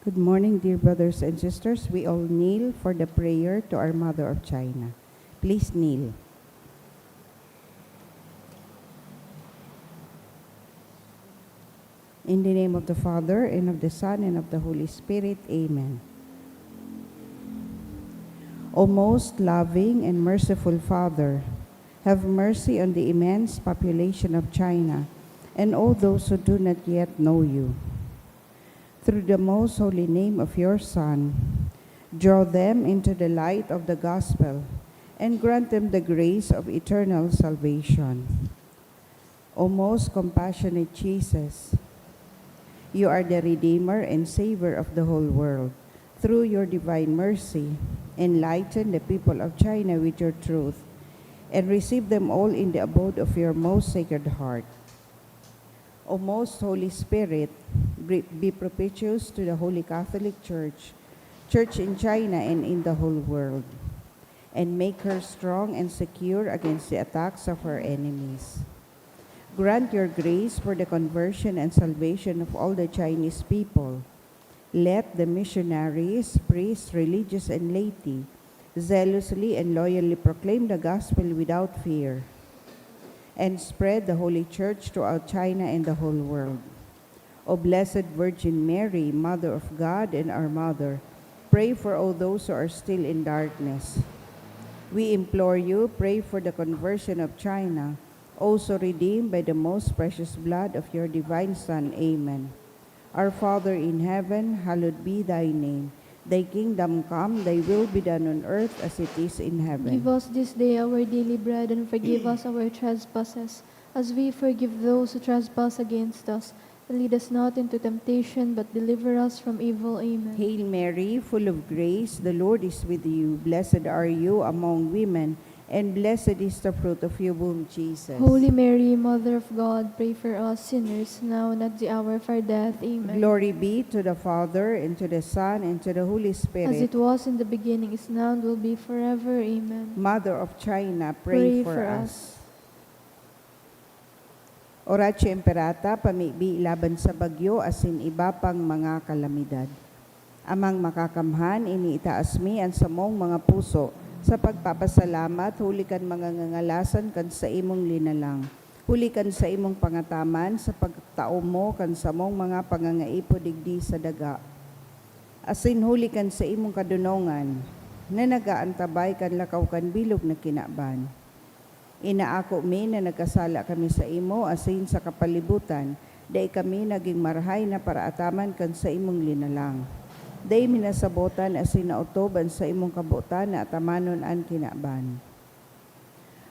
Good morning, dear brothers and sisters. We all kneel for the prayer to our Mother of China. Please kneel. In the name of the Father, and of the Son, and of the Holy Spirit. Amen. O most loving and merciful Father, have mercy on the immense population of China and all those who do not yet know you. Through the most holy name of your Son, draw them into the light of the gospel and grant them the grace of eternal salvation. O most compassionate Jesus, you are the Redeemer and Savior of the whole world. Through your divine mercy, enlighten the people of China with your truth and receive them all in the abode of your most sacred heart. O most Holy Spirit, be propitious to the Holy Catholic Church, Church in China and in the whole world, and make her strong and secure against the attacks of her enemies. Grant your grace for the conversion and salvation of all the Chinese people. Let the missionaries, priests, religious, and laity zealously and loyally proclaim the gospel without fear, and spread the Holy Church throughout China and the whole world. O Blessed Virgin Mary, Mother of God and our Mother, pray for all those who are still in darkness. We implore you, pray for the conversion of China, also redeemed by the most precious blood of your divine Son. Amen. Our Father in heaven, hallowed be thy name. Thy kingdom come, thy will be done on earth as it is in heaven. Give us this day our daily bread, and forgive us our trespasses, as we forgive those who trespass against us. And lead us not into temptation, but deliver us from evil. Amen. Hail Mary, full of grace, the Lord is with you. Blessed are you among women, and blessed is the fruit of your womb, Jesus. Holy Mary, Mother of God, pray for us sinners, now and at the hour of our death. Amen. Glory be to the Father, and to the Son, and to the Holy Spirit. As it was in the beginning, is now, and will be forever. Amen. Mother of China, pray for us. Oratio Imperata, pamibi laban sa bagyo, asin iba pang mga kalamidad. Amang makakamhan, iniitaas mi ang samong mga puso, sa pagpapasalamat, hulikan mga ngangalasan kan sa imong linalang. Hulikan sa imong pangataman, sa pagtao mo kan sa mong mga pangangaipo digdi sa daga. Asin hulikan sa imong kadunongan, na nagaantabay kan lakaw kan bilog na kinaban. Inaako mi na nagkasala kami sa imo, asin sa kapalibutan, day kami naging marhay na paraataman kan sa imong linalang. Day minasabotan asin nautoban sa imong kabutan na atamanon an kinaban.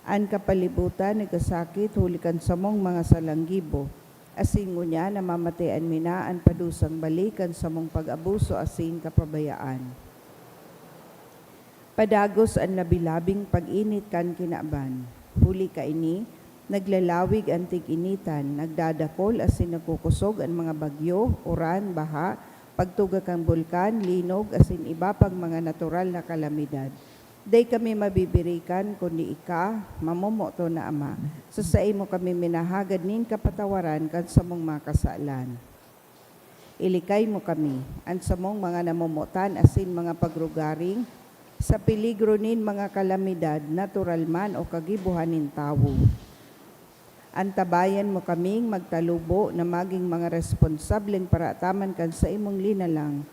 An kapalibutan nagkasakit hulikan sa mong mga salanggibo, asin ngunya na mamatayan mina an padusang balikan sa mong pag-abuso asin kapabayaan. Padagos an labilabing pag-init kan kinaban. Huli ka ini, naglalawig ang tig-initan, nagdadakol asin nagkukusog ang mga bagyo, uran, baha, pagtuga kang bulkan, linog, asin iba pang mga natural na kalamidad. Day kami mabibirikan kundi ika, mamomoto na Ama. Sa imo kami minahagad nin kapatawaran kan sa mong mga kasalan. Ilikay mo kami, ang sa mong mga namomotan asin mga pagrugaring, sa peligro nin mga kalamidad, natural man o kagibuhanin tawo. Antabayan mo kaming magtalubo na maging mga responsableng paraataman kan sa imong linalang,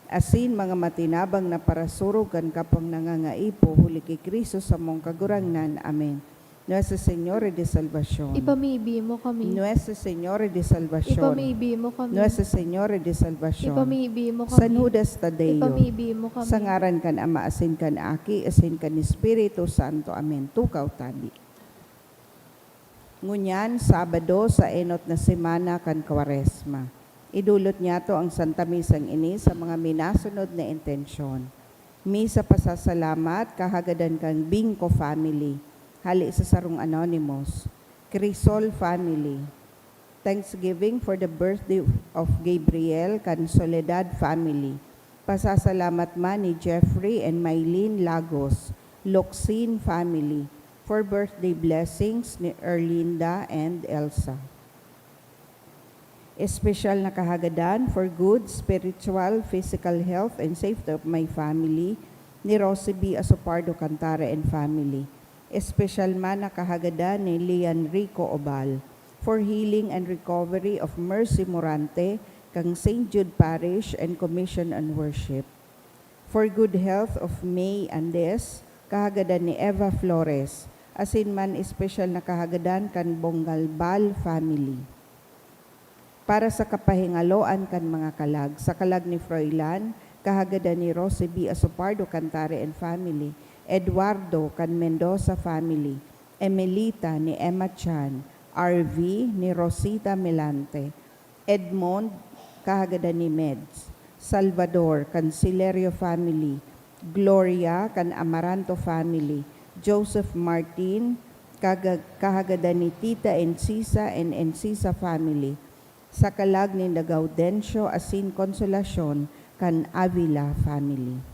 asin mga matinabang na parasurog kan kapang nangangaipo, huli kay Kristo sa mong kagurangnan. Amen. Nuestra Señora de Salvación. Ipamibi mo kami. Nuestra Señora de Salvación. Ipamibi mo kami. Nuestra Señora de Salvación. Ipamibi mo kami. San Judas Tadeo. Ipamibi mo kami. Sa ngaran kan Ama, asin kan Aki, asin kan Espiritu Santo. Amen. Tukaw tabi. Ngunyan, Sabado sa enot na semana kan Kwaresma. Idulot niya to ang Santa Misang ini sa mga minasunod na intensyon. Misa pasasalamat, kahagadan kang Bingko family. Hali sa Sarong Anonymous. Crisol family. Thanksgiving for the birthday of Gabriel kan Soledad family. Pasasalamat man ni Jeffrey and Mylene Lagos, Loxin family. For birthday blessings ni Erlinda and Elsa. Espesyal na kahagadan for good, spiritual, physical health, and safety of my family, ni Rosie B. Asopardo Cantare and family. Espesyal man na kahagadan ni Lian Rico Obal, for healing and recovery of Mercy Morante, kang St. Jude Parish and Commission on Worship. For good health of May Andes, kahagadan ni Eva Flores, asin man espesyal na kahagadan kan Bonggalbal family. Para sa kapahingaloan kan mga kalag, sa kalag ni Froilan, kahagadan ni Rosie B. Asopardo Cantare and family, Eduardo kan Mendoza family, Emelita ni Emma Chan, RV ni Rosita Melante, Edmond, kahagadan ni Meds, Salvador, Cancillerio family, Gloria, kan Amaranto family, Joseph Martin, kahagadan ni Tita Encisa and Encisa family, sa kalag ni Gaudencio asin Consolacion, kan Avila family.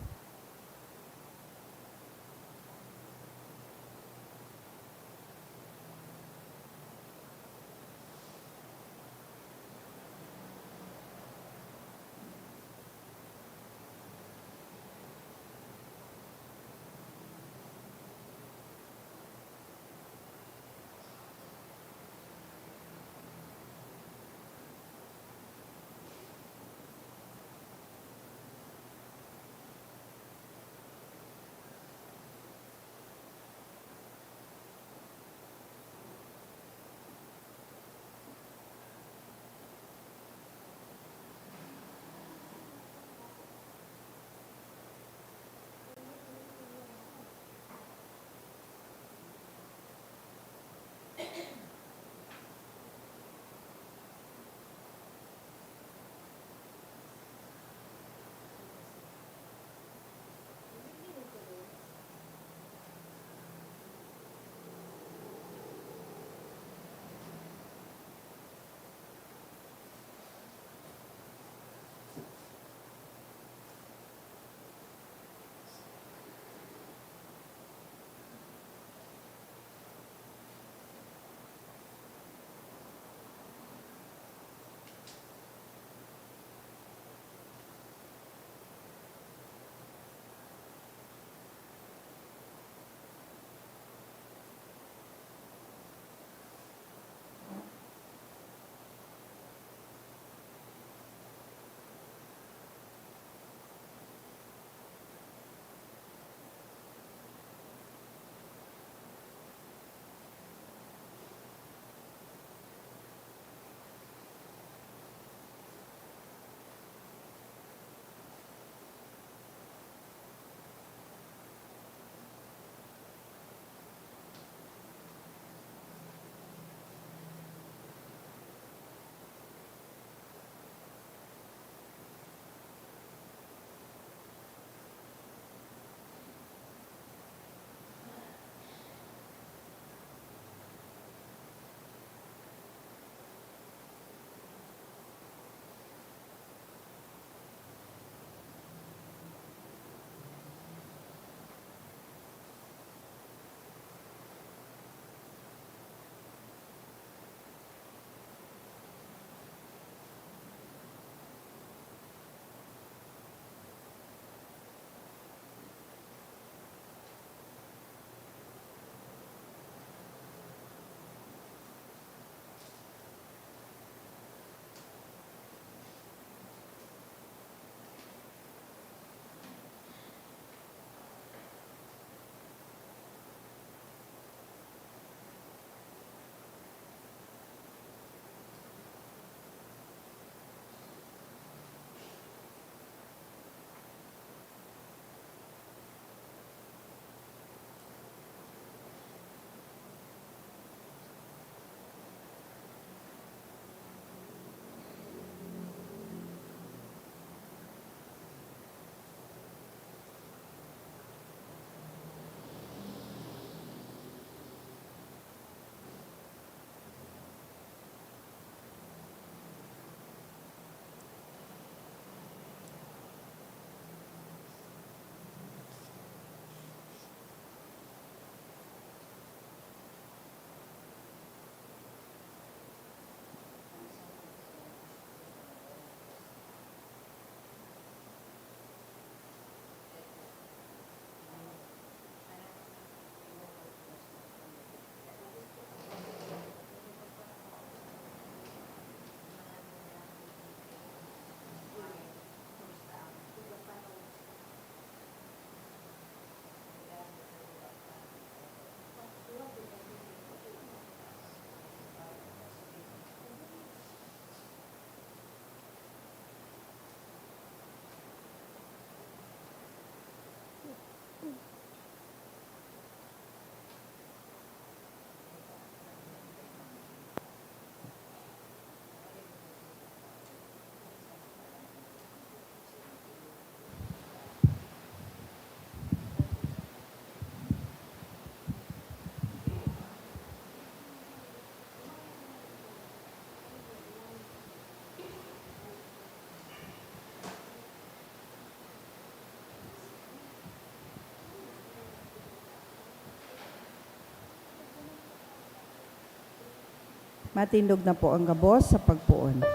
Matindog na po ang gabos sa pagpuon.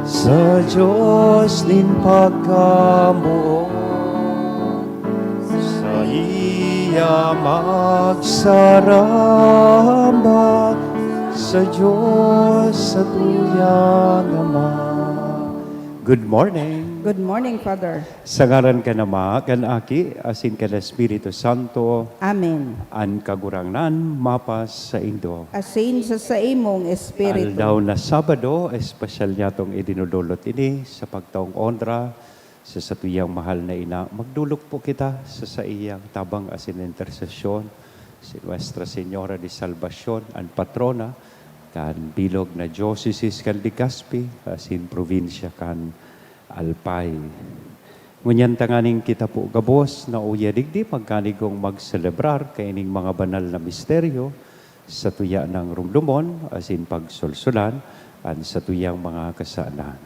Sa Diyos din pagkamuo, sa iya magsarama, sa Diyos sa tuyang Ama. Good morning. Good morning, Father. Sa ngaran ka nama, kan aki, asin ka na Espiritu Santo, Amen. an kagurangnan, mapas sa Indo. Asin sa imong espiritu. Aldaw na Sabado, espesyal niya itong idinudulot ini sa pagtaong ondra sa satuyang mahal na ina. Magdulog po kita sa iyang tabang asin intersesyon si Nuestra Señora de Salvacion, ang patrona, kan bilog na Diocese kan Legazpi, asin probinsya kan Alpay. Ngunyan tanganing kita po gabos na uya digdi pagkanigong magselebrar kaining mga banal na misteryo sa tuya ng rumdumon, asin pagsulsulan, an sa tuyang mga kasanan.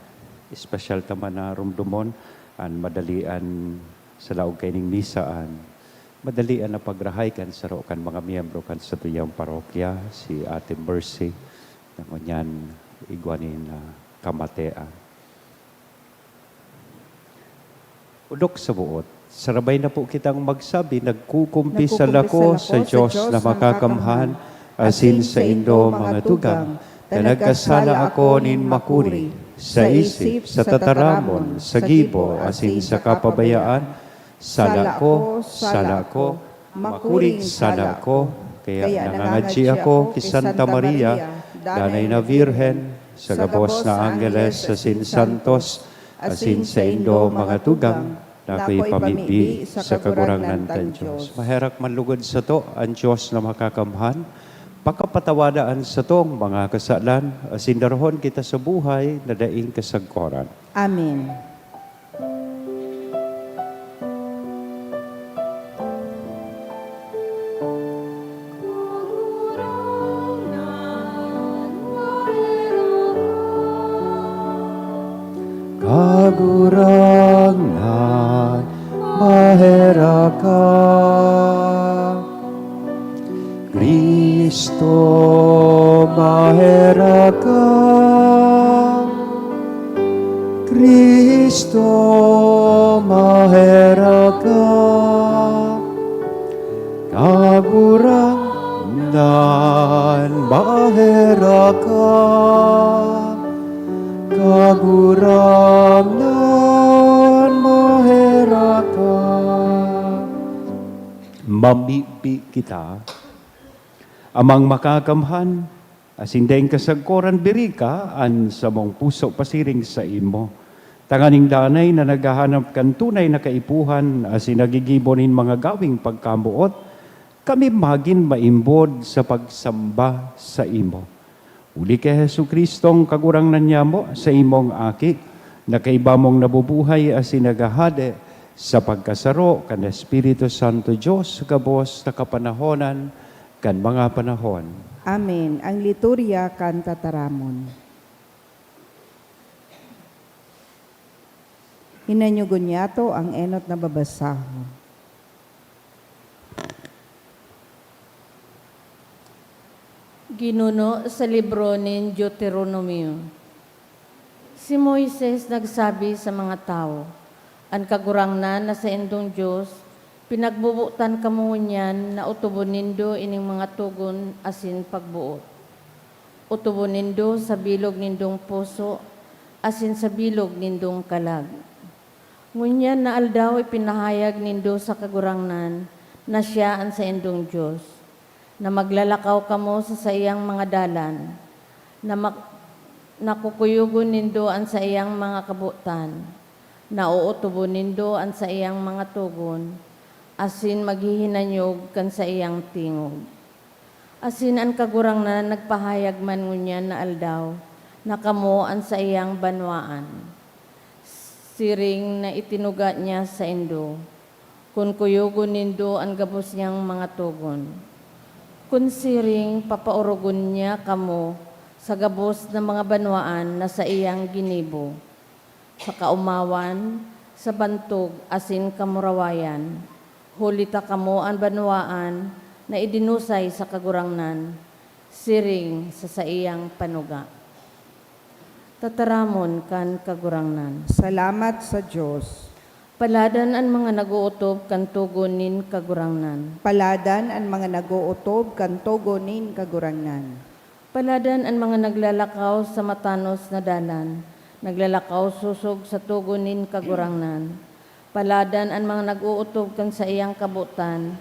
Espesyal taman na rumdumon, an madalian sa laog kaining misaan, madalian na pagrahay kan sa kan mga miyembro kan sa tuyang parokya, si Ate Mercy, na ngunyan igwanin na kamatean. Udok sa buot, sarabay na po kitang magsabi, nagkukumpisal ako sa Diyos na makakamhan, asin sa Indo mga tugang, na nagkasala ako nin makuri, sa isip, sa tataramon, sa gibo, asin sa kapabayaan, sala ko, makuring sala ko, kaya nangangadji ako ki Santa Maria, danay na Virhen, sa gabos na Angeles, asin Santos, asin sa Indo mga tugang, na ako'y pamibi sa kagurangan tan Diyos. Maherak manlugod sa to, ang Diyos na makakamhan, pakapatawadaan sa tong mga kasalan, asin darahon kita sa buhay na daing kasagkoran. Amen. Kagurangan, mahera ka. Kristo, mahera ka. Kristo, mahera ka. Kagurangan, mahera ka. Kagurangan, mahera ka. Mamibi kita, amang makakamhan, asindeng kasagkoran birika, an sa mong puso pasiring sa imo. Tanganing danay na naghahanap kan tunay na kaipuhan, asin nagigibonin mga gawing pagkamuot, kami magin maimbod sa pagsamba sa imo. Uli kay Hesu Kristong kagurangnan niya mo sa imong aki, na kaiba mong nabubuhay asin nagahade sa pagkasaro kan Espiritu Santo Diyos kabos na kapanahonan kan mga panahon. Amen. Ang liturya kan tataramon. Hinanyugon yato ang enot na babasahon. Ginuno sa libro ni Deuteronomio. Si Moises nagsabi sa mga tao, ang kagurangnan na sa indong Diyos, pinagbubutan kamo niyan na utubon nindo ining mga tugon asin pagbuot. Utubon nindo sa bilog nindong puso, asin sa bilog nindong kalag. Ngunyan na aldaw ipinahayag nindo sa kagurangnan na siya ang sa indong Diyos, na maglalakaw kamo sa iyang mga dalan, na nakukuyugon nindo ang sa iyang mga kabutan, na uutubon nindo ang sa iyang mga tugon, asin maghihinanyog kan sa iyang tingog. Asin ang kagurang na nagpahayag man ngunyan na aldaw, na kamo ang sa iyang banwaan. Siring na itinuga niya sa indo, kun kuyugon nindo ang gabos niyang mga tugon. Kun siring papaurugon niya kamo sa gabos ng mga banwaan na sa iyang ginibo. Sa kaumawan, sa bantog, asin kamurawayan, hulita kamo ang banwaan na idinusay sa kagurangnan, siring sa iyang panuga. Tataramon kan kagurangnan. Salamat sa Diyos. Paladan ang mga naguutob kan tugunin kagurangnan. Paladan ang mga nag-uutob kan tugunin kagurangnan. Paladan ang mga naglalakaw sa matanos na dalan, naglalakaw susog sa tugunin kagurangnan. Paladan ang mga nag-uutob kan sa iyang kabutan,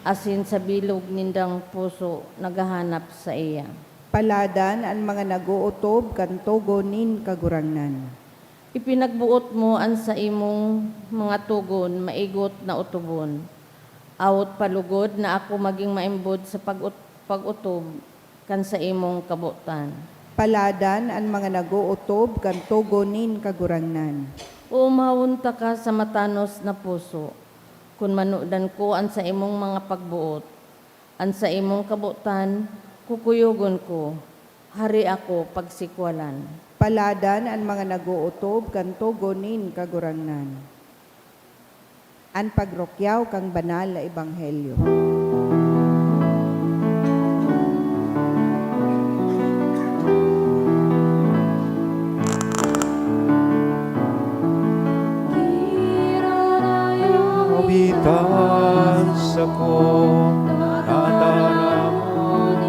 asin sa bilog nindang puso nagahanap sa iya. Paladan ang mga nag-uutob kan tugunin kagurangnan. Ipinagbuot mo ang sa imong mga tugon, maigot na utubon. Awot palugod na ako maging maimbod sa pag-utob kan sa imong kabutan. Paladan ang mga nag-uutob kan tugunin kagurangnan. Umawunta ka sa matanos na puso, kung manudan ko ang sa imong mga pagbuot. Ang sa imong kabutan, kukuyugon ko, hari ako pagsikwalan. Paladan ang mga nag-uutob kan tugunin kagurangnan. Ang pagrokyaw kang banal na ebanghelyo. Kawitan sa ko, tataramon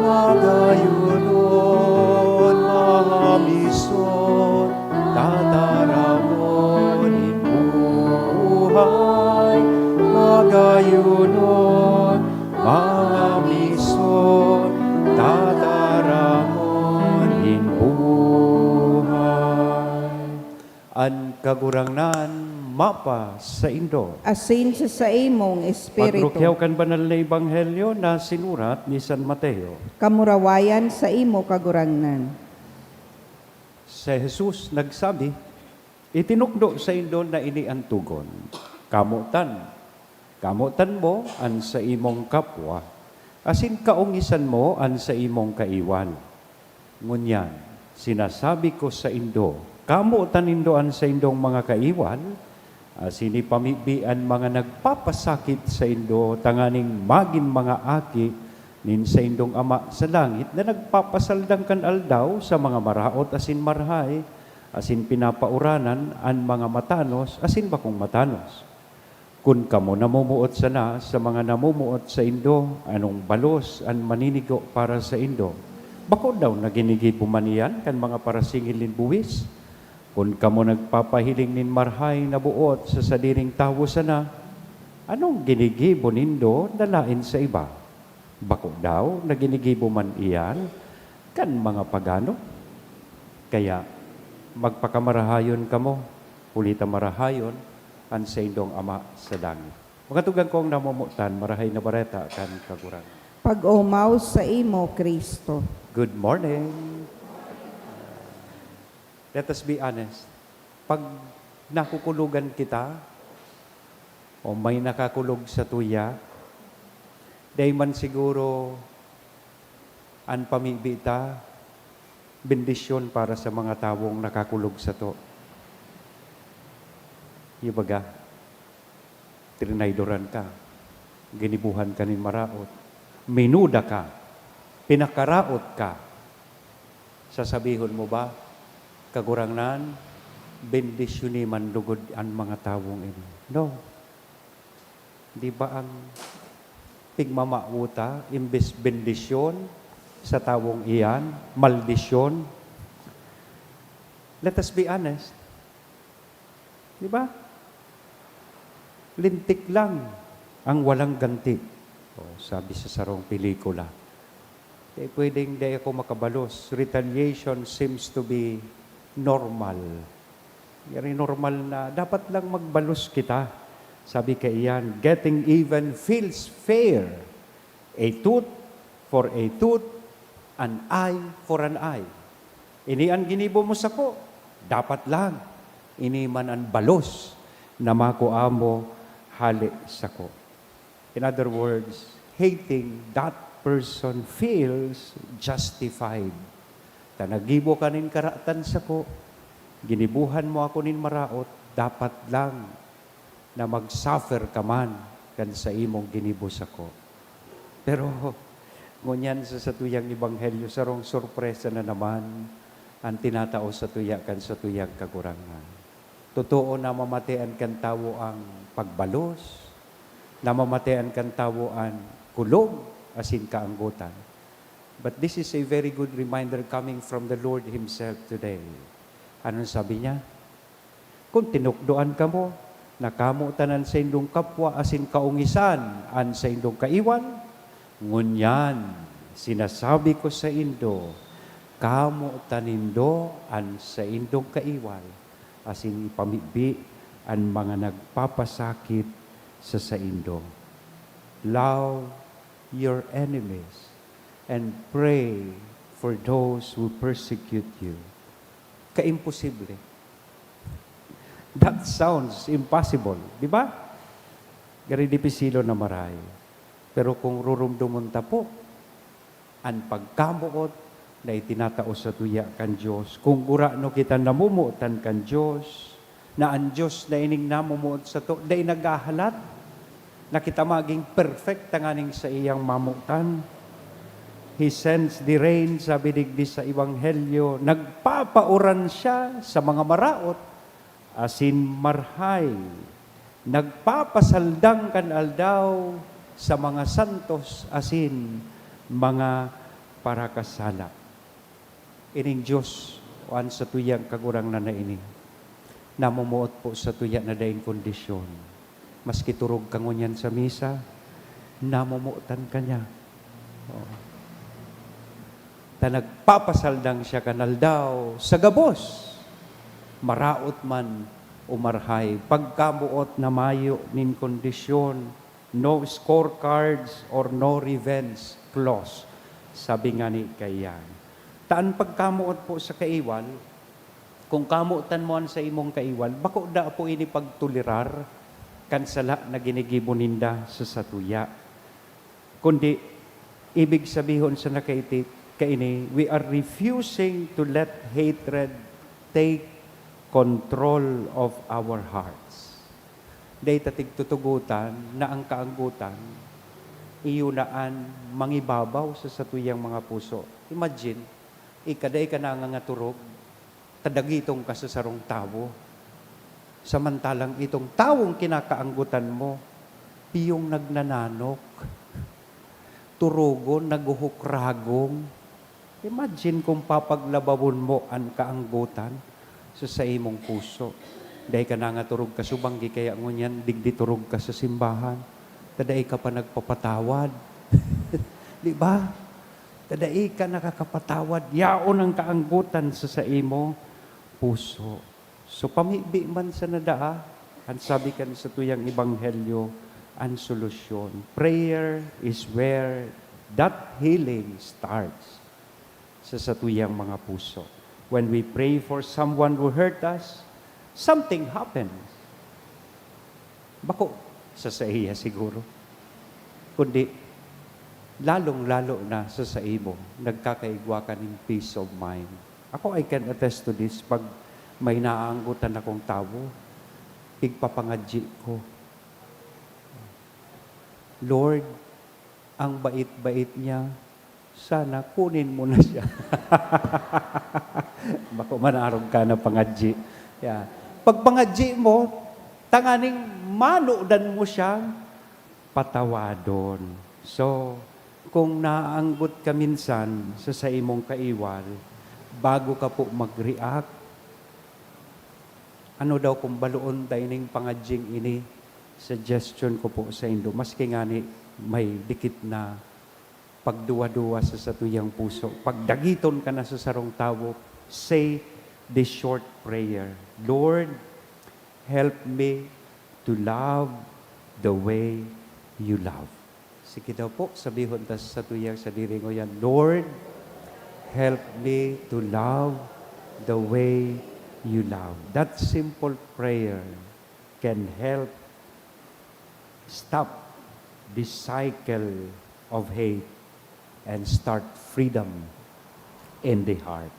Magayunon, mahamisot, tataramonin buhay. Magayunon, mahamisot, tataramonin buhay. An kagurangnan, mapa sa Indo. Asin sa imong espiritu. Pagrukyaw kan banal na ebanghelyo na sinurat ni San Mateo. Kamurawayan sa imo kagurangnan. Si Jesus nagsabi, itinukdo sa Indo na ini ang tugon. Kamutan. Kamutan mo an sa imong kapwa. Asin kaungisan mo an sa imong kaiwan. Ngunyan, sinasabi ko sa Indo, kamutan Indo an sa indong mga kaiwan, asini pamibian mga nagpapasakit sa Indo, tanganing magin mga aki nin sa indong ama sa langit na nagpapasaldang kan aldaw sa mga maraot asin marhay, asin pinapauranan an mga matanos, asin bakong matanos. Kun kamo namumuot sana sa mga namumuot sa Indo, anong balos an maninigo para sa Indo? Bako daw naginigibo maniyan kan mga parasingilin buwis? Kung kamo nagpapahiling nin marhay na buot sa sadiring tawo sana, anong ginigibo nindo nalain sa iba? Bako daw na ginigibo man iyan kan mga pagano? Kaya magpakamarahayon kamo, ulita marahayon, an sa indong ama sa langit. Magatugan kong namumutan, marahay na bareta kan kagurang. Pag-umaw sa imo, Kristo. Good morning. Let us be honest. Pag nakukulugan kita, o may nakakulog sa tuya, day man siguro an pamibita, bendisyon para sa mga tawong nakakulog sa to. Ibaga, trinaydoran ka, ginibuhan ka nin maraot, minuda ka, pinakaraot ka, sasabihon mo ba, kagurangnan, bendisyoni man lugod ang mga tawong ini. No. Di ba ang pigmamauta, imbes bendisyon sa tawong iyan, maldisyon? Let us be honest. Di ba? Lintik lang ang walang ganti. O, sabi sa sarong pelikula. Pwedeng di ako makabalos. Retaliation seems to be normal. Yari normal na dapat lang magbalos kita. Sabi kay iyan, getting even feels fair. A tooth for a tooth, an eye for an eye. Ini ang ginibo mo sa ko, dapat lang. Ini man ang balos na makuamo hali sa ko. In other words, hating that person feels justified. Tanagibo ka nin karatan sa ko, ginibuhan mo ako nin maraot, dapat lang na mag-suffer ka man kan sa imong ginibo sa ko. Pero, ngunyan sa tuyang ebanghelyo, sarong sorpresa na naman ang tinatao sa tuya kan sa tuyang kakurangan. Totoo na mamatayan kan tawo ang pagbalos, na mamatayan kan tawo ang kulog, asin kaanggutan. But this is a very good reminder coming from the Lord Himself today. Anong sabi niya? Kung tinukdoan ka mo, nakamo tanan sa indong kapwa, asin kaungisan, an sa indong kaiwan, ngunyan, sinasabi ko sa indo, kamo tanindo an sa indong kaiwal, asin ipamibi ang mga nagpapasakit sa indo. Love your enemies and pray for those who persecute you. Kaimposible. That sounds impossible, di ba? Gari di pisilo na maray. Pero kung rurumdumon ta po, ang pagkamuot na itinatao sa tuya kan Diyos, kung no kita namumuotan kan Diyos, na ang Diyos na ining namumuot sa to, na nagahalat, na kita maging perfect tanganing sa iyang mamutan. He sends the rain, sabi digdi sa Ebanghelyo, nagpapauran siya sa mga maraot, asin marhay, nagpapasaldang kan aldaw sa mga santos, asin mga parakasala. Ining Diyos, o sa tuyang kagurang na ini, namumuot po sa tuya na daing kondisyon. Maski turog ka ngunyan sa misa, namumuotan ka niya. Ta nagpapasaldang siya kanal daw sa gabos. Maraot man umarhay. Pagkamuot na mayo nin kondisyon, no scorecards or no revenge clause. Sabi nga ni kayan. Taan pagkamuot po sa kaiwal, kung kamuotan mo sa imong kaiwal, bako da po ini pagtulirar, kansala na ginigibo ninda sa satuya. Kundi, ibig sabihin sa nakaitit, kaini, we are refusing to let hatred take control of our hearts. Day tatig tutugutan na ang kaanggutan, iyunaan mangibabaw sa satuyang mga puso. Imagine, ikaday ka na nga turog, tadagitong ka sa sarong tawo, samantalang itong tawong kinakaanggutan mo, piyong nagnananok, turugon, naguhukragong. Imagine kung papaglabawon mo ang kaanggutan sa imong puso. Dahil ka na nga turog ka subanggi, kaya ngunyan, digdi turog ka sa simbahan. Tadai ka pa nagpapatawad. Di ba? Tadai ka nakakapatawad. Yaon ang kaanggutan sa imo puso. So pamibi man sa nadaa, ang sabi kan sa tuyang ebanghelyo, ang solusyon. Prayer is where that healing starts sa tuyang mga puso. When we pray for someone who hurt us, something happens. Bako sa iya siguro. Kundi, lalong-lalo na sa imo, nagkakaigwa ka ng peace of mind. Ako, I can attest to this. Pag may naaanggutan akong tao, igpapangadji ko. Lord, ang bait-bait niya, sana kunin mo na siya. Bako manarog ka na pangadji. Yeah. Pag pangadji mo, tanganing manudan mo siya, patawadon. So, kung naanggot ka minsan sa imong kaiwal, bago ka po mag-react, ano daw kung baluon tayo ng pangadjing ini, suggestion ko po sa Indo, maski nga ni may dikit na pagduwa-duwa sa satuyang puso. Pagdagiton ka na sa sarong tawo, say this short prayer. Lord, help me to love the way you love. Sige daw po, sabihon ta sa tuyang sa diri ko yan, Lord, help me to love the way you love. That simple prayer can help stop this cycle of hate and start freedom in the heart.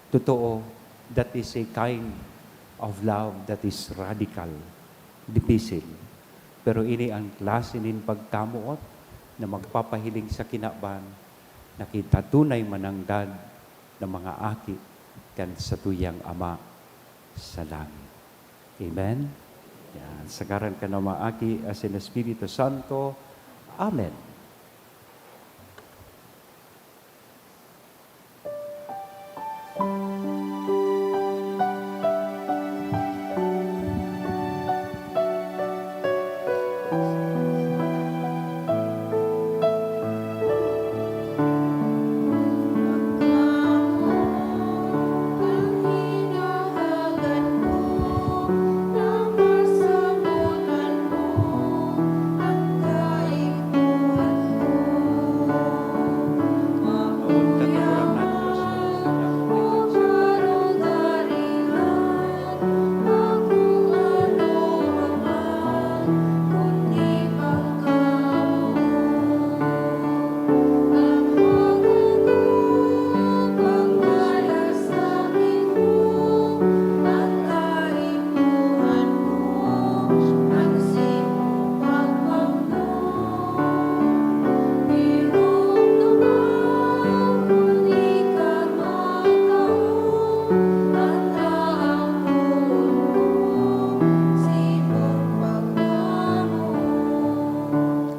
Totoo, that is a kind of love that is radical, difícil. Pero ini ang klase nin pagkamuot na magpapahiling sa kinaban, nakita tunay mananggad na mga aki kan sa tuyang Ama sa langit. Amen? Yan. Sagaran ka na maaki as in Espiritu Santo. Amen.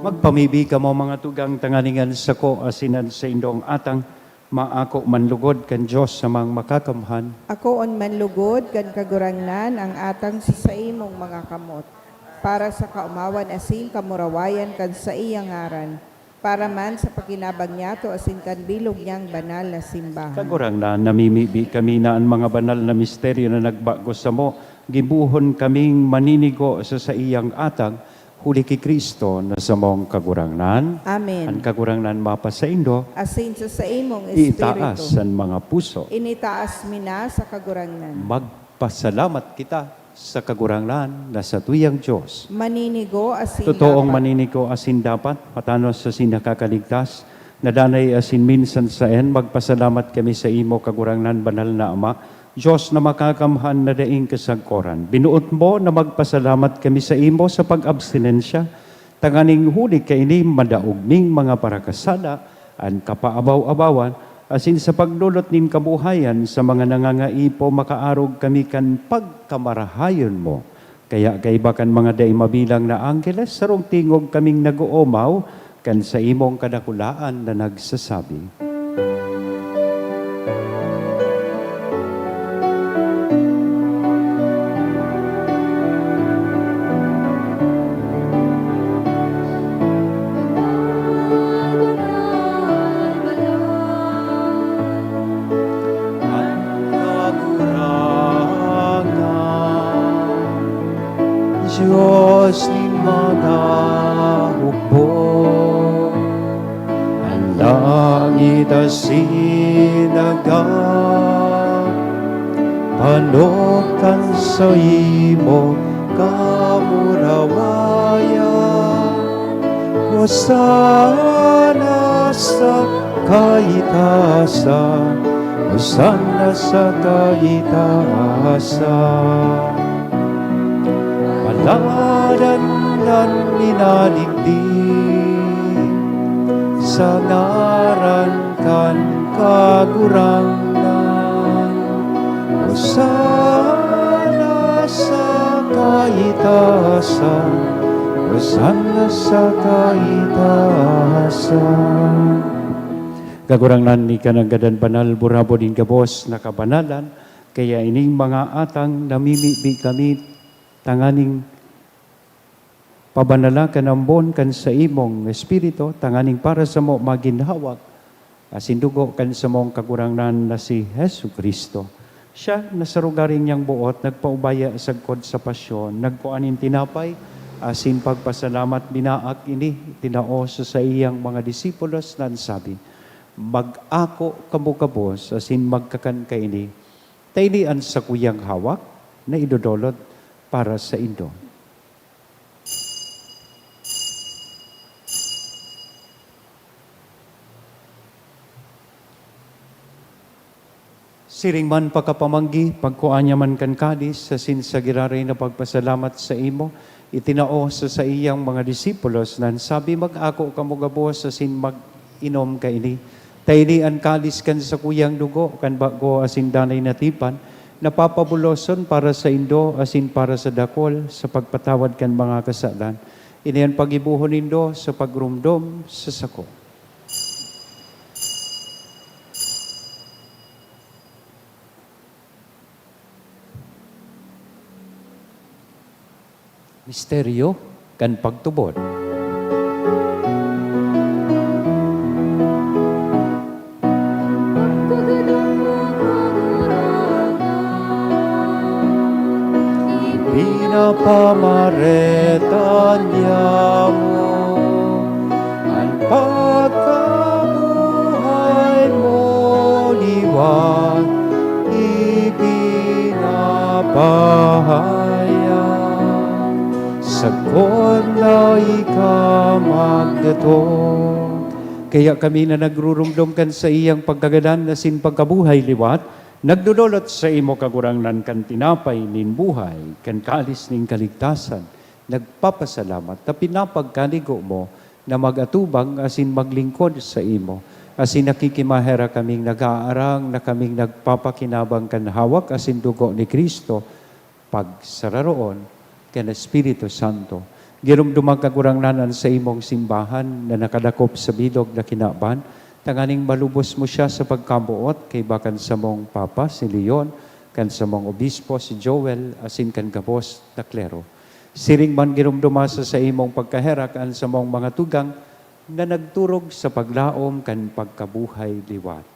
Magpamibi ka mo mga tugang tanganingan sa ko asinan sa indong atang maako manlugod kan Diyos sa mga makakamhan. Ako on manlugod, kan kagurangnan ang atang sa imong mga kamot, para sa kaumawan asin kamurawayan kan sa iyang ngaran, para man sa paginabang niyato asin kan bilog niyang banal na simbahan. Kagurang na namimibi kami na ang mga banal na misteryo na nagbago sa mo, gibuhon kaming maninigo sa iyang atang, huli ki Kristo na sa mong kagurangnan. Amen. Ang kagurangnan mapa sa indo, Asin sa imong itaas espiritu. ang mga puso. Initaas mina sa kagurangnan. Magpasalamat kita sa kagurangnan na sa tuyang Diyos. Maninigo asin Totoong dapat. maninigo asin dapat, patanos sa sinakakaligtas, nadanay asin minsan sa magpasalamat kami sa imo kagurangnan banal na Ama, Diyos na makakamhan na daing kasagkoran. Binuot mo na magpasalamat kami sa imo sa pag-abstinensya, tanganing huli kaini madaugming mga parakasala, ang kapaabaw-abawan, asin sa paglulot nin kabuhayan sa mga nangangaipo, makaarog kami kan pagkamarahayon mo. Kaya kaibakan mga day mabilang na anggeles, sarong tingog kaming nag-uumaw, kan sa imong kadakulaan na nagsasabi. Diyos ni mga hukbo, ang langit asinaga, panokan sa imo kamurawaya, Hosana sa kaitasan, Hosana sa kaitasan. Paladan ng inaligdig, sa ngaran kan kagurangnan, Hosana sa kaitasan, Hosana sa kaitasan. Kagurangnan ni kanagadan banal, burabo din kabos na kabanalan, kaya ining mga atang namimibi kami, tanganing pabanala ka ng bon kan sa imong espiritu, tanganing para sa mo maginhawak, asindugo kan sa mong kagurangnan na si Hesu Kristo. Siya, nasarugaring niyang buot, nagpaubaya sa kod sa pasyon, nagkuanin tinapay, asin pagpasalamat binaak ini, tinao sa iyang mga disipulos nan sabi, mag-ako kamo kabos, asin magkakan ka ini, tainian sa kuyang hawak, na idodolot para sa indo. Siring man pagkapamanggi, pagkuanya man kan kadis, sa sinsagiraray na pagpasalamat sa imo, itinao sa iyang mga disipulos, nan sabi mag-ako kamo gabos, sa sin mag-inom ka ini, tainian kadis kan sa kuyang dugo, kan bago asin danay natipan, napapabuloson para sa indo, asin para sa dakol, sa pagpatawad kan mga kasalan. Iniyan pagibuhon indo sa pagrumdom sa sako. Misteryo kan pagtubod. Pinapamaratan niya mo ang pagkabuhay mo liwat ipinapahayag sa na ikamagdatong. Kaya kami na nagrurumdumkan sa iyang pagkagadan na sin pagkabuhay liwat, nagdudulot sa imo kagurangnan kan tinapay nin buhay, kan kalis nin kaligtasan, nagpapasalamat na pinapagkaligo mo na magatubang asin maglingkod sa imo. Asin nakikimahera kaming nag-aarang na kaming nagpapakinabang kan hawak asin dugo ni Kristo, pagsararoon kan Espiritu Santo. Girumdumang kagurangnanan sa imong simbahan na nakadakop sa bilog na kinaban, tanganing malubos mo siya sa pagkabuot kay bakan sa mong Papa, si Leon, kan sa mong Obispo, si Joel, asin kan gabos na klero. Siring man girumdumasa sa imong pagkaherak an sa mong mga tugang na nagturog sa paglaom kan pagkabuhay liwat.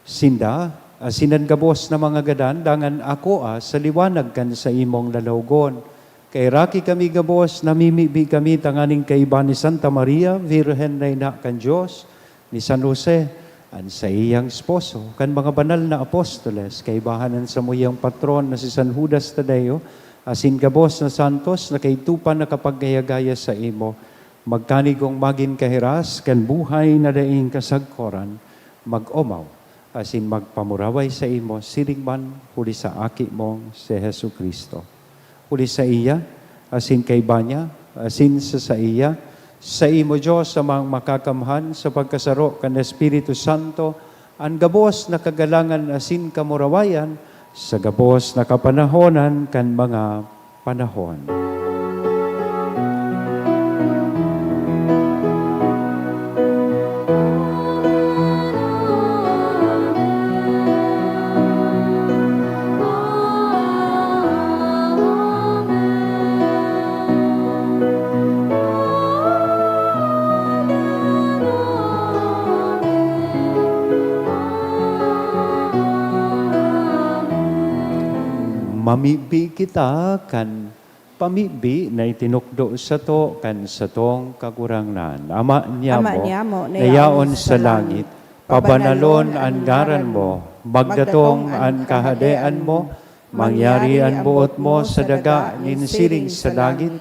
Sinda, asinan gabos na mga gadan, dangan ako sa liwanag kan sa imong lalawgon. Kay raki kami gabos, namimibi kami tanganing kaiba ni Santa Maria, Virgen na ina kan Diyos, ni San Jose, an sa iyang esposo, kan mga banal na apostoles, kaibahanan sa muyang patron na si San Judas Tadeo, asin gabos na santos na kay tupan na kapaggaya-gaya sa imo, magkanigong magin kahiras, kan buhay na daing kasagkoran, mag-omaw, asin magpamuraway sa imo, siring man, huli sa aki mong si Hesu Kristo. Huli sa iya, asin kay banya, asin sa iya, sa imo Diyos sa mga makakamhan, sa pagkasaro kan Espiritu Santo, ang gabos na kagalangan asin kamurawayan, sa gabos na kapanahonan kan mga panahon. Mamibi kita kan pamibi na itinukdo sa to kan sa tong kagurangnan. Ama niya mo, nayaon sa langit, pabanalon ang ngaran mo, magdatong ang kahadean mo, mangyari ang buot mo sa daga ninsiring sa langit,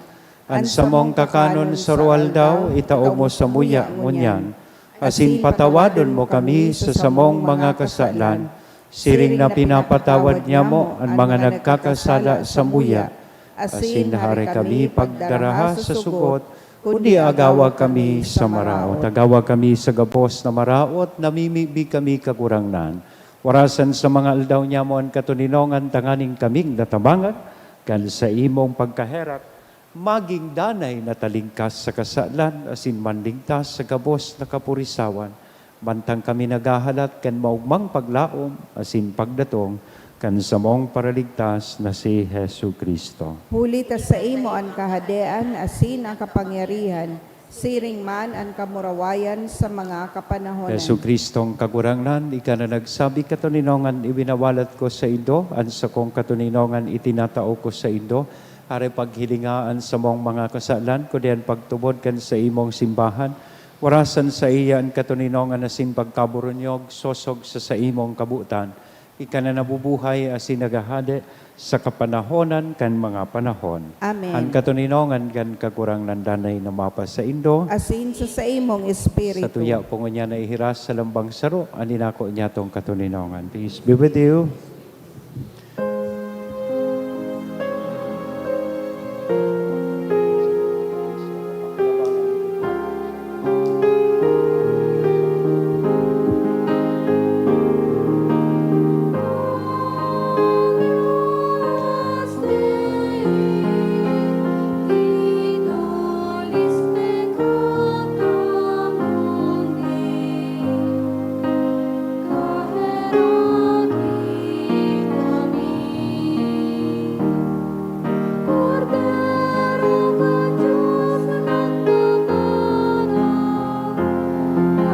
ang samong kakanon sa rual daw, itao mo sa muya ngunyan, asin patawadon mo kami sa samong mga kasalan, siring na pinapatawad niya mo ang mga nagkakasala sa muya. Asin hari kami pagdaraha sa sugot, kundi agawa kami sa maraot. Agawa kami sa gabos na maraot, namimibi kami kagurangnan. Warasan sa mga aldaw niya mo ang katuninongan, tanganing kaming natabangan, kan sa imong pagkaherak, maging danay na talingkas sa kasalan, asin manligtas sa gabos na kapurisawan. Bantang kami nagahalat kan maugmang paglaom, asin pagdatong, kan samong paraligtas na si Hesu Kristo. Huli ta sa imo ang kahadean, asin ang kapangyarihan, siring man ang kamurawayan sa mga kapanahonan. Yesu Kristong kagurangnan, ika na nagsabi katuninongan ibinawalat ko sa Indo, an sa kong katuninongan itinatao ko sa Indo, are paghilingaan sa mong mga kasalan, kudian pagtubod kan sa imong simbahan, warasan sa iya ang katuninongan asin pagkaburunyog, sosog sa imong kabutan, ika na nabubuhay asin nagahade sa kapanahonan kan mga panahon. Amen. Ang katuninongan kan kagurang nandanay na mapa sa Indo, Asin sa imong espiritu. sa tuya po niya na ihiras sa lambang saro, aninako niya tong katuninongan. Peace be with you.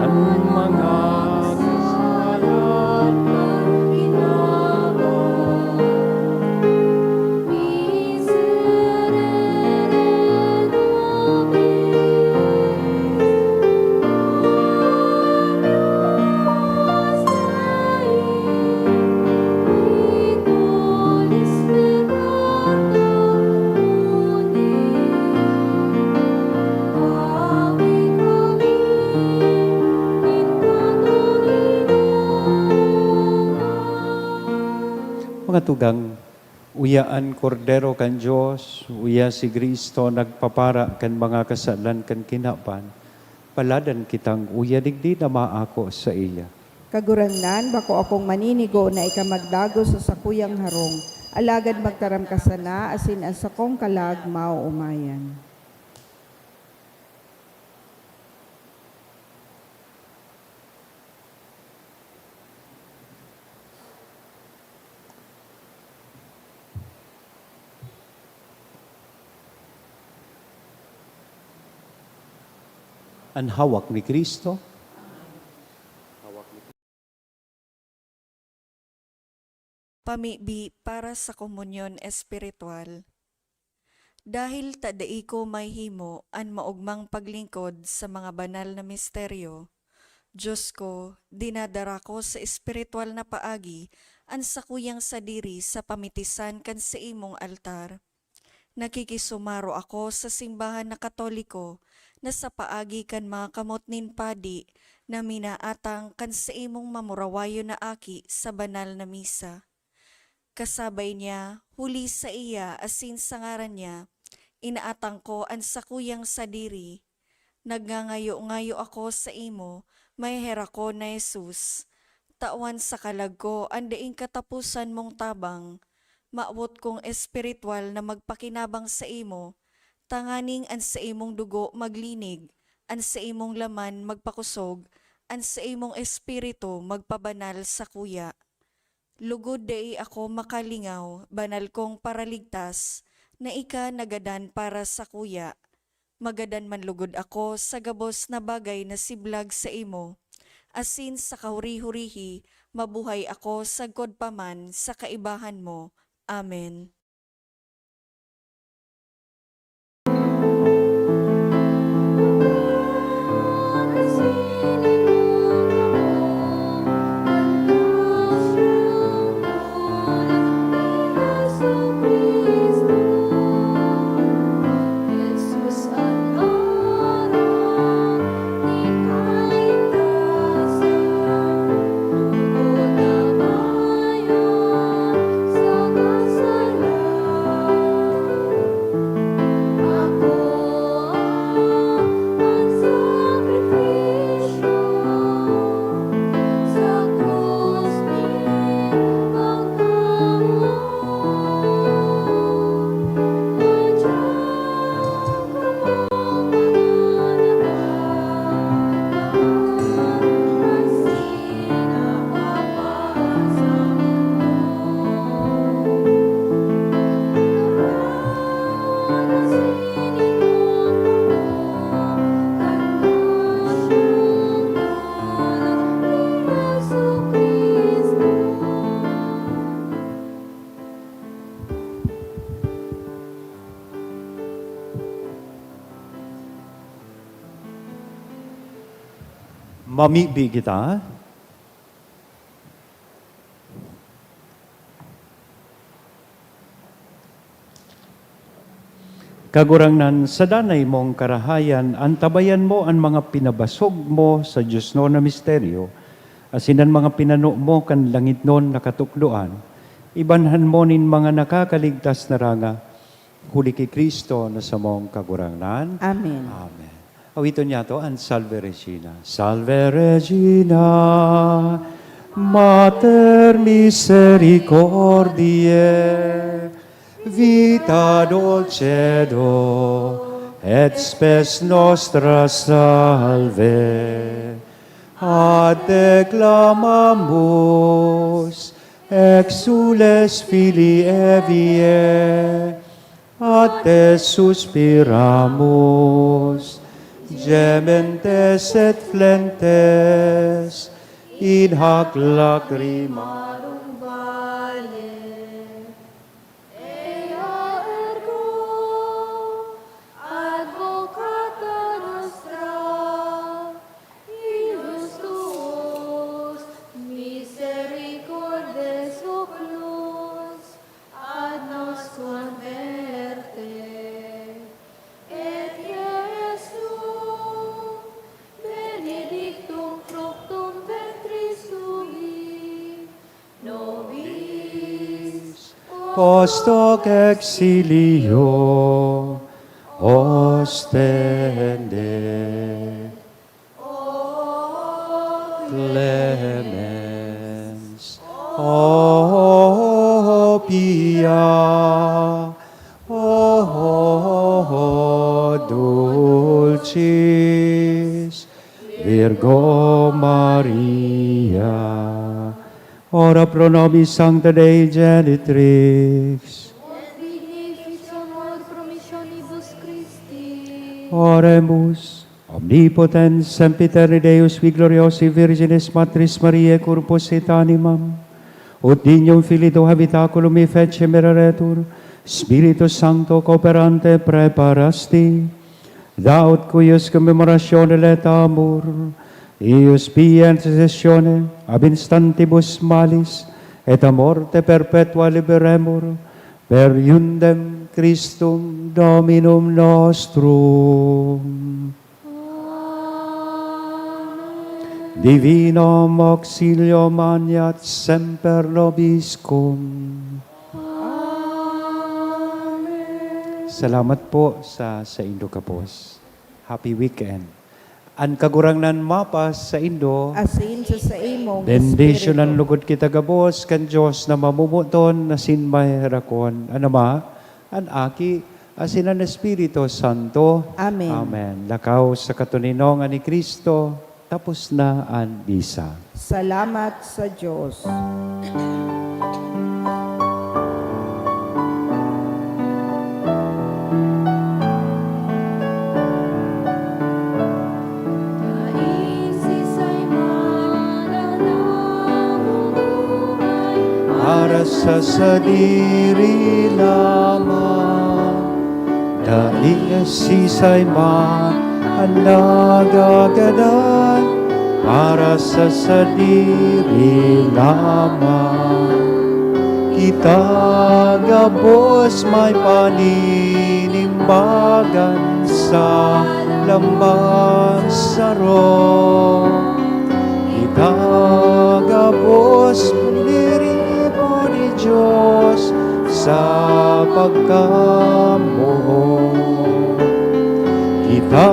Ang mga kasalan ng ginawa, mga tugang, uyaan kordero kan Diyos, uya si Kristo nagpapara kan mga kasalan kan kinapan, paladan kitang uya digdi na maako sa iya. Kagurangnan, bako akong maninigo na ikamagdago sa sakuyang harong, alagad magtaram ka sana, asin ang sakong kalag mauumayan. Ang hawak ni Kristo, Pamibi para sa komunyon espiritual. Dahil tadai ko may himo an maugmang paglingkod sa mga banal na misteryo, Diyos ko, dinadara ko sa espiritual na paagi an sakuyang sadiri sa pamitisan kan sa imong altar. Nakikisumaro ako sa simbahan na Katoliko na sa paagi kan mga kamot nin padi na minaatang kan sa imong mamurawayo na aki sa banal na misa. Kasabay niya, huli sa iya asin sa ngaran niya, inaatang ko ang sakuyang sadiri. Nagngangayo-ngayo ako sa imo, may hera ko na Jesus. Tawan sa kalag ko, ang daing katapusan mong tabang. Maawot kong espiritual na magpakinabang sa imo, tanganing an sa imong dugo maglinig, an sa imong laman magpakusog, an sa imong espiritu magpabanal sa kuya. Lugod dai ako makalingaw, banal kong paraligtas, na ika nagadan para sa kuya. Magadan man lugod ako sa gabos na bagay na siblag sa imo. Asin sa kahuri-hurihi, mabuhay ako sa godpaman sa kaibahan mo. Amen. Sa Mamibi kita. Kagurangnan sa danay mong karahayan, antabayan mo ang mga pinabasog mo sa Diyos no na misteryo, asinan mga pinano mo kan langit non nakatukluan, ibanhan mo nin mga nakakaligtas na ranga, huli kay Kristo na sa mong kagurangnan. Amen. Amen. Awiton niya to ang Salve Regina. Salve Regina, Mater Misericordiae, vita dulcedo, et spes nostra salve. Ad declamamus, exules filii Eviae, ad te suspiramus, gementes et flentes, in hac lacrimarum valle. Ea ergo, advocata nostra, ilus tuos, misericordes oculos, ad nos converte. Et Iesu, benedictum fructum ventris tui, nobis Post hoc exilio ostende. Clemens, o pia, o dulcis Virgo Maria, ora pro nobis Sancta Dei Genitrix, et beneficiamur promissionibus Christi. oremus. Omnipotens sempiterni Deus, vi gloriosi Virginis Matris Mariae, corpus et animam, ut dignum Filii habitaculum e fece meraretur, Spiritus Sancto cooperante preparasti, daut cuius commemoratione letamur, ius pia intercessione ab instantibus malis, et a morte perpetua liberemur, per iundem Christum Dominum nostrum. Divinum auxilio maniat semper nobiscum. Salamat po sa Indo Kapos. Happy weekend. Ang kagurangnan mapas sa Indo, Asin sa imong bendition ang espiritu. lugod kita gabos, kan Diyos na mamumuton na sinmay rakon. Ano ma? An aki, asin ang Espiritu Santo. Amen. Amen. Lakaw sa katuninong ni Kristo, tapos na ang bisa. Salamat sa Diyos. Naisisay man ang namubuhay, Para sa sadiri lamang, dahil sisay man ang nagagadan, para sa sadiri lamang. Kita gabos may paninimbagan sa lambang saro. Kita gabos nirimo ni Diyos sa pagkamuho. Kita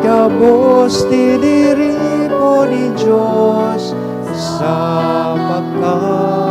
gabos nirimo ni Diyos sa pagkamuho.